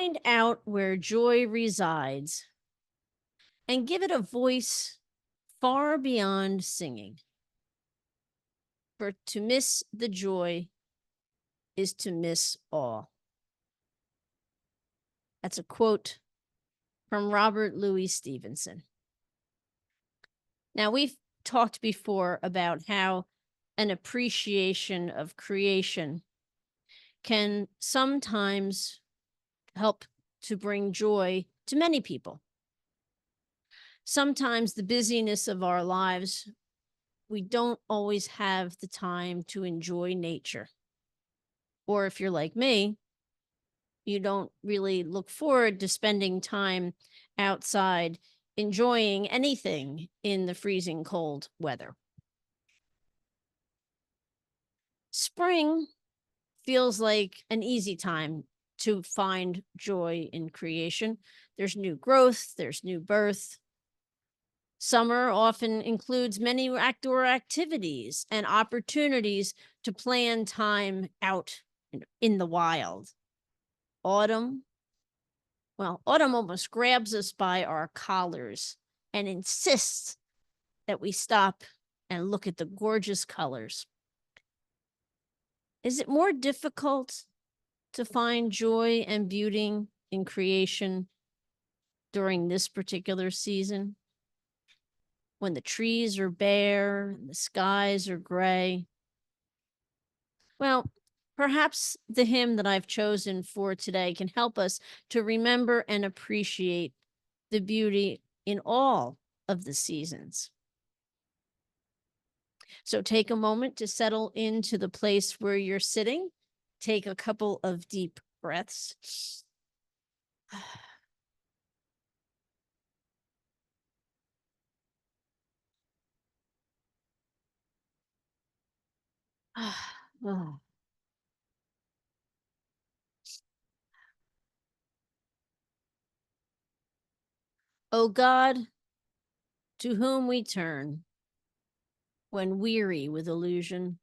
Find out where joy resides and give it a voice far beyond singing. For to miss the joy is to miss all. That's a quote from Robert Louis Stevenson. Now, we've talked before about how an appreciation of creation can sometimes help to bring joy to many people. Sometimes the busyness of our lives, we don't always have the time to enjoy nature. Or if you're like me, you don't really look forward to spending time outside enjoying anything in the freezing cold weather. Spring feels like an easy time to find joy in creation. There's new growth, there's new birth. Summer often includes many outdoor activities and opportunities to plan time out in the wild. Autumn, well, autumn almost grabs us by our collars and insists that we stop and look at the gorgeous colors. Is it more difficult to find joy and beauty in creation during this particular season? When the trees are bare and the skies are gray? Well, perhaps the hymn that I've chosen for today can help us to remember and appreciate the beauty in all of the seasons. So take a moment to settle into the place where you're sitting. Take a couple of deep breaths. Oh. O God, to whom we turn when weary with illusion,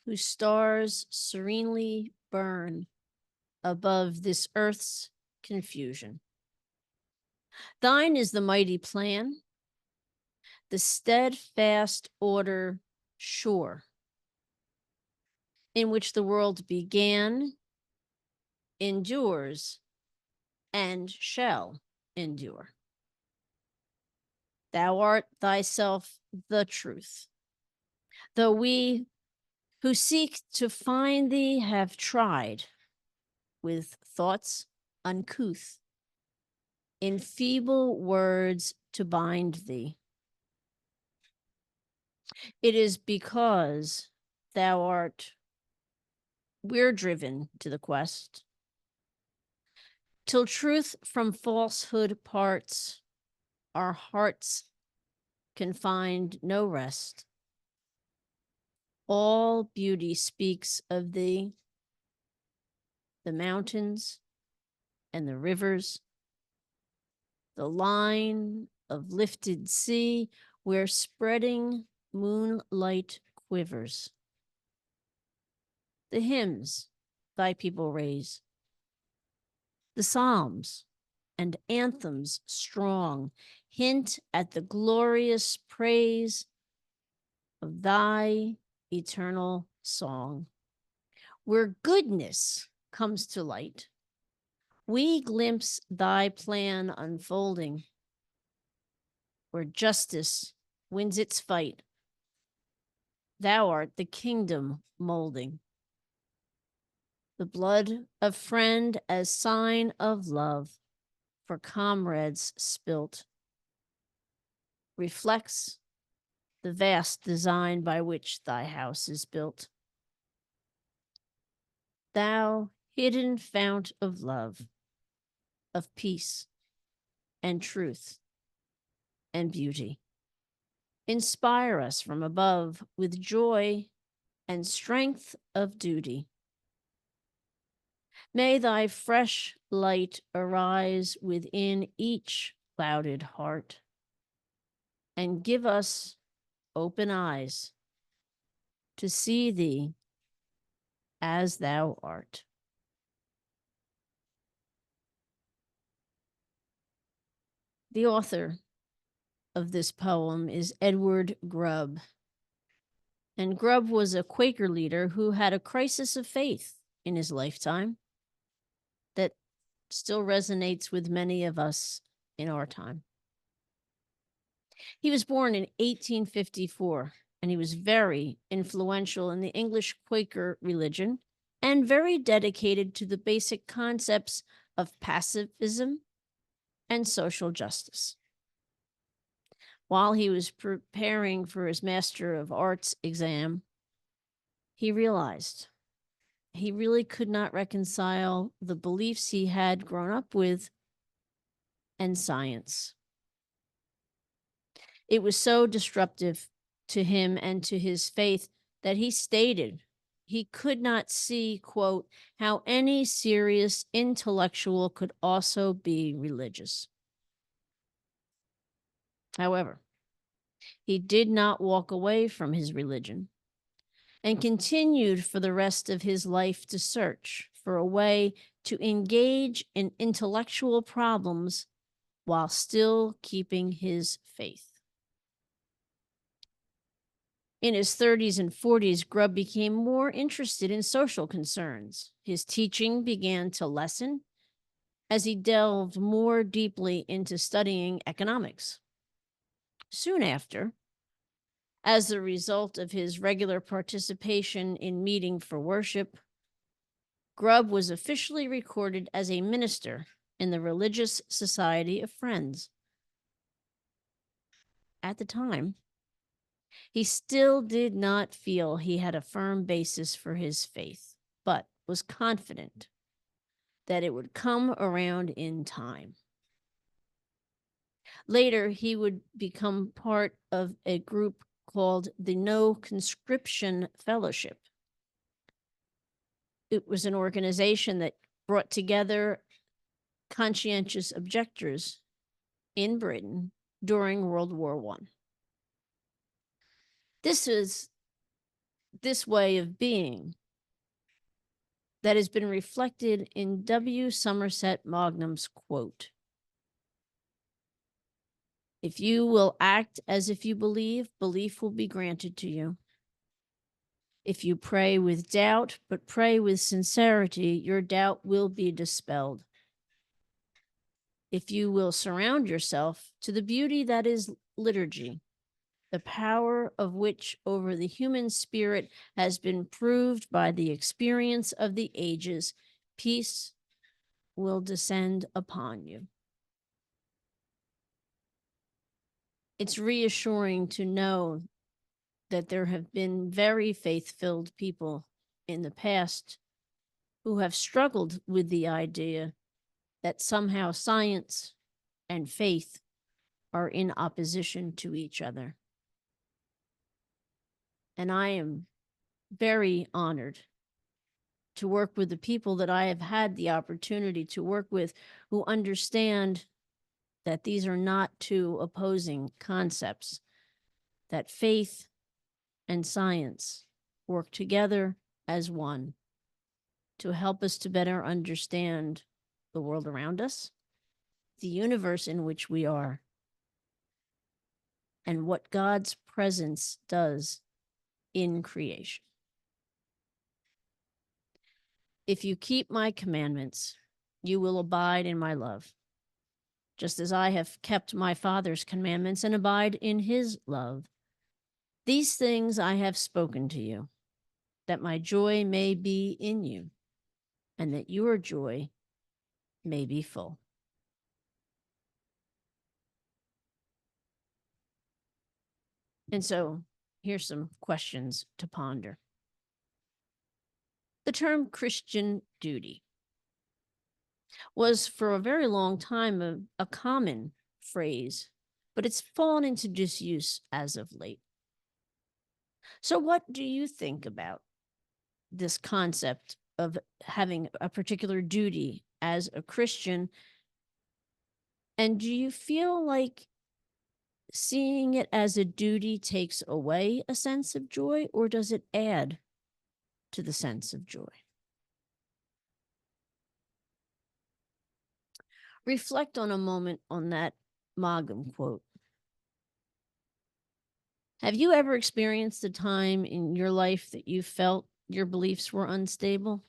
whose stars serenely burn above this earth's confusion. Thine is the mighty plan, the steadfast order sure, in which the world began, endures, and shall endure. Thou art thyself the truth. Though we who seek to find thee have tried with thoughts uncouth, in feeble words to bind thee, it is because thou art, we're driven to the quest, till truth from falsehood parts, our hearts can find no rest. All beauty speaks of thee, the mountains and the rivers, the line of lifted sea where spreading moonlight quivers. The hymns thy people raise, the psalms and anthems strong hint at the glorious praise of thy eternal song. Where goodness comes to light, we glimpse thy plan unfolding. Where justice wins its fight, thou art the kingdom molding. The blood of friend as sign of love for comrades spilt reflects the vast design by which thy house is built. Thou hidden fount of love, of peace and truth and beauty, inspire us from above with joy and strength of duty. May thy fresh light arise within each clouded heart and give us open eyes to see thee as thou art. The author of this poem is Edward Grubb. And Grubb was a Quaker leader who had a crisis of faith in his lifetime that still resonates with many of us in our time. He was born in 1854, and he was very influential in the English Quaker religion and very dedicated to the basic concepts of pacifism and social justice. While he was preparing for his Master of Arts exam, he realized he really could not reconcile the beliefs he had grown up with and science. It was so disruptive to him and to his faith that he stated he could not see, quote, how any serious intellectual could also be religious. However, he did not walk away from his religion and continued for the rest of his life to search for a way to engage in intellectual problems while still keeping his faith. In his 30s and 40s, Grubb became more interested in social concerns. His teaching began to lessen as he delved more deeply into studying economics. Soon after, as a result of his regular participation in meeting for worship, Grubb was officially recorded as a minister in the Religious Society of Friends. At the time, he still did not feel he had a firm basis for his faith, but was confident that it would come around in time. Later, he would become part of a group called the No Conscription Fellowship. It was an organization that brought together conscientious objectors in Britain during World War I. This is this way of being that has been reflected in W. Somerset Maugham's quote: "If you will act as if you believe, belief will be granted to you. If you pray with doubt, but pray with sincerity, your doubt will be dispelled. If you will surround yourself to the beauty that is liturgy, the power of which over the human spirit has been proved by the experience of the ages, peace will descend upon you." It's reassuring to know that there have been very faith-filled people in the past who have struggled with the idea that somehow science and faith are in opposition to each other. And I am very honored to work with the people that I have had the opportunity to work with who understand that these are not two opposing concepts, that faith and science work together as one to help us to better understand the world around us, the universe in which we are, and what God's presence does in creation. If you keep my commandments, you will abide in my love, just as I have kept my Father's commandments and abide in his love. These things I have spoken to you, that my joy may be in you, and that your joy may be full. And so here's some questions to ponder. The term Christian duty was for a very long time a common phrase, but it's fallen into disuse as of late. So what do you think about this concept of having a particular duty as a Christian? And do you feel like seeing it as a duty takes away a sense of joy, or does it add to the sense of joy? Reflect on a moment on that Magum quote. Have you ever experienced a time in your life that you felt your beliefs were unstable?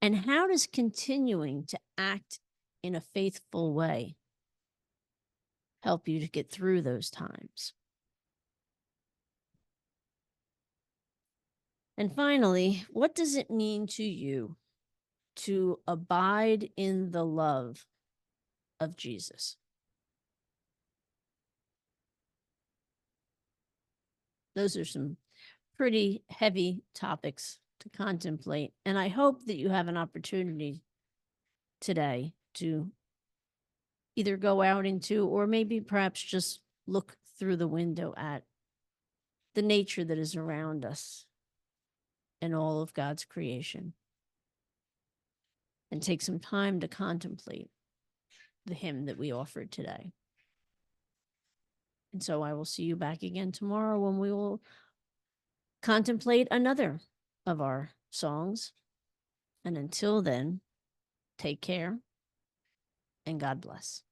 And how does continuing to act in a faithful way help you to get through those times? And finally, what does it mean to you to abide in the love of Jesus? Those are some pretty heavy topics to contemplate. And I hope that you have an opportunity today to either go out into, or maybe perhaps just look through the window at the nature that is around us and all of God's creation, and take some time to contemplate the hymn that we offered today. And so I will see you back again tomorrow when we will contemplate another of our songs. And until then, take care and God bless.